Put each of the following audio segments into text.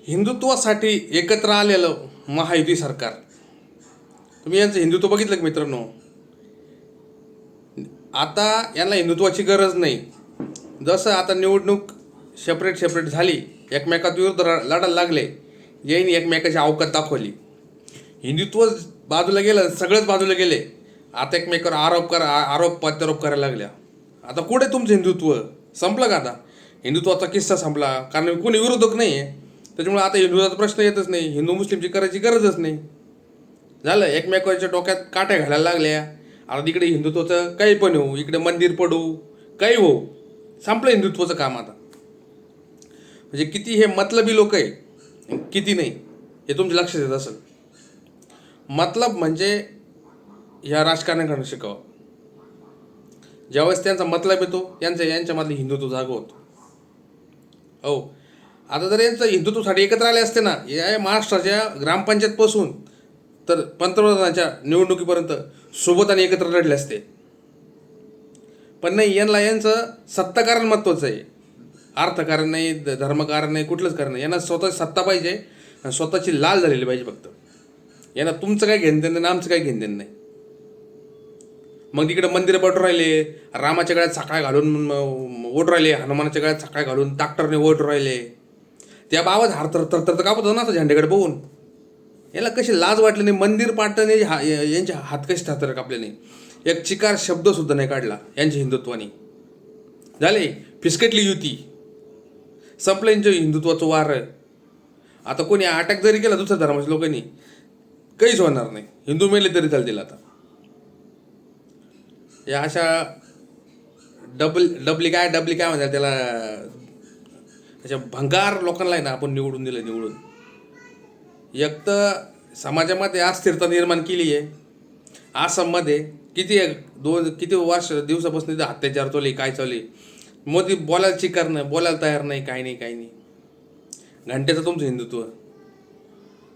हिंदुत्वासाठी एकत्र आलेलं महायुती सरकार. तुम्ही यांचं हिंदुत्व बघितलं की मित्रांनो. आता यांना हिंदुत्वाची गरज नाही. जसं आता निवडणूक सेपरेट झाली, एकमेकात विरुद्ध लढायला लागले, यांनी एकमेकाची अवकात दाखवली. हिंदुत्व बाजूला गेलं, सगळंच बाजूला गेले. आता एकमेकावर आरोप प्रत्यारोप करायला लागल्या. आता कुठे तुमचं हिंदुत्व संपलं का? आता हिंदुत्वाचा किस्सा संपला, कारण कोणी विरोधक नाही आहे. त्याच्यामुळे आता हिंदुत्वाचा प्रश्न येतच नाही. हिंदू मुस्लिमची करायची गरजच नाही. झालं, एकमेकाच्या डोक्यात काट्या घालायला लागल्या. आता तिकडे हिंदुत्वाचं काही पण होऊ, इकडे मंदिर पडू, काही होऊ, संपलं हिंदुत्वाचं काम आता. म्हणजे किती हे मतलबी लोक आहे, किती नाही, हे तुमच्या लक्षात येत असेल. मतलब म्हणजे ह्या राजकारण्याकडनं शिकावं. ज्यावेळेस त्यांचा मतलब येतो, यांच्यामधले हिंदुत्व जागं होतं. हो, आता जर यांचं हिंदुत्वासाठी एकत्र आले असते ना, या महाराष्ट्राच्या ग्रामपंचायतपासून तर पंतप्रधानाच्या निवडणुकीपर्यंत सोबत एकत्र लढले असते. पण नाही, यांचं सत्ताकारण महत्त्वाचं आहे, अर्थकारण नाही, धर्मकारण नाही, कुठलंच कारण नाही. यांना स्वतःची सत्ता पाहिजे आणि स्वतःची लाल झालेली पाहिजे फक्त. यांना तुमचं काय घेणं देणं, आमचं काय घेणं देणं नाही. मग तिकडे मंदिरं पडून राहिले, रामाच्या गळ्यात साखळ्या घालून ओढ राहिले, हनुमानाच्या गळ्यात साखळ्या घालून ट्रॅक्टरने ओढ राहिले. त्या बाबाच हार तर कापत होता ना असं झेंड्याकडे बघून. याला कशी लाज वाटली नाही. मंदिर पाटणे यांचे हात कसे थातर कापले नाही. एक चिकार शब्दसुद्धा नाही काढला यांच्या हिंदुत्वानी. झाले, फिसकटली युती, संपलं यांच्या हिंदुत्वाचं वार. आता कोणी अटॅक जरी केला दुसऱ्या धर्माच्या लोकांनी, काहीच होणार नाही. हिंदू मेले तरी चालतील. आता या अशा डबली काय म्हणतात त्याला, अशा भंगार लोकांना आहे ना आपण निवडून दिलं. एक तर समाजामध्ये अस्थिरता निर्माण केली आहे. आसाममध्ये किती दिवसापासून अत्याचार चालले, काय चालले. मोदी बोलायला चिकारणं, बोलायला तयार नाही, काही नाही. घंटेचं तुमचं हिंदुत्व.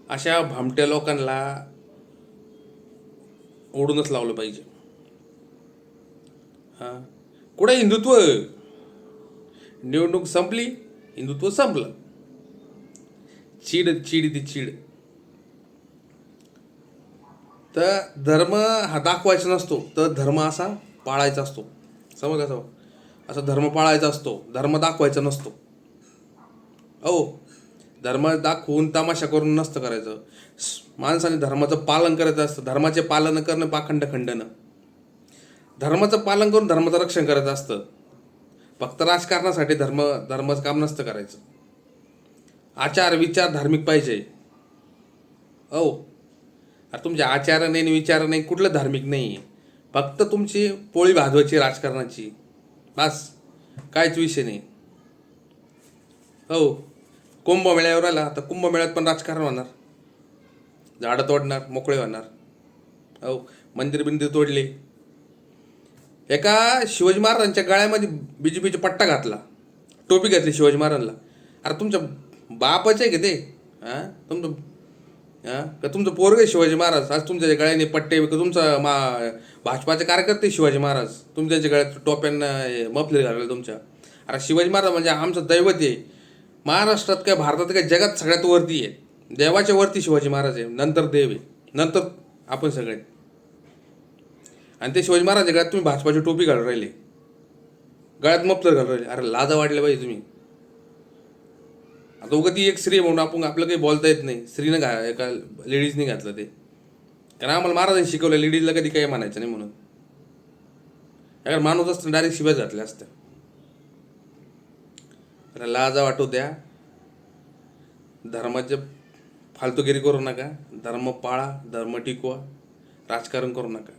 अशा भामट्या लोकांना ओढूनच लावलं पाहिजे. हां, कुठं हिंदुत्व? निवडणूक संपली, हिंदुत्व संपलं. चीड. तर धर्म हा दाखवायचा नसतो, तर धर्म असा पाळायचा असतो. समज असा धर्म पाळायचा असतो, धर्म दाखवायचा नसतो. धर्म दाखवून तमाशा करून नसतं करायचं. माणसाने धर्माचं पालन करायचं असतं. धर्माचे पालन करणं पाखंड खंडनं. धर्माचं पालन करून धर्माचं रक्षण करायचं असतं. फक्त राजकारणासाठी धर्माचं काम नसतं करायचं. आचार विचार धार्मिक पाहिजे. अरे तुमचे आचार नाही, विचार नाही, कुठलं धार्मिक नाही. फक्त तुमची पोळी भाजवायची राजकारणाची, बस, काहीच विषय नाही. कुंभमेळ्यावर आला, तर कुंभमेळ्यात पण राजकारण होणार. झाडं तोडणार, मोकळे होणार. मंदिर तोडले. एका शिवाजी महाराजांच्या गळ्यामध्ये बीजेपीचा पट्टा घातला, टोपी घातली शिवाजी महाराजांना. अरे तुमच्या बापाचे आहे का ते? तुमचं पोरग शिवाजी महाराज. आज तुमच्या गळ्याने पट्टे, तुमचा भाजपाचे कार्यकर्ते शिवाजी महाराज, तुमच्या गळ्यात टोप्यांना मफलर घालले तुमच्या. अरे शिवाजी महाराज म्हणजे आमचं दैवत आहे. महाराष्ट्रात काय, भारतात काय, जगात सगळ्यात वरती आहे. देवाच्या वरती शिवाजी महाराज आहे, नंतर देव आहे, नंतर आपण सगळे. आणि ते शिवाजी महाराज गळ्यात तुम्ही भाजपाची टोपी घालून राहिले, गळ्यात मफलर घालून राहिले. अरे लाजा वाटले पाहिजे तुम्ही. आता उगा ती एक स्त्री म्हणून आपलं काही बोलता येत नाही. स्त्रीनं एका लेडीजने घातलं ते, कारण आम्हाला महाराजांनी शिकवलं लेडीजला कधी काही म्हणायचं नाही म्हणून. अगर माणूस असतं डायरेक्ट शिव्या घातल्या असत्या. अरे लाजा वाटू द्या. धर्माचे फालतूगिरी करू नका. धर्म पाळा, धर्म टिकवा, राजकारण करू नका.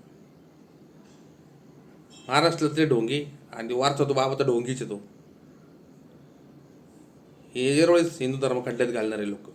महाराष्ट्रातले ढोंगी आणि वारसा तो बाबा तर ढोंगीच येतो. हे वेळेस हिंदू धर्म खड्ड्यात घालणारे लोक.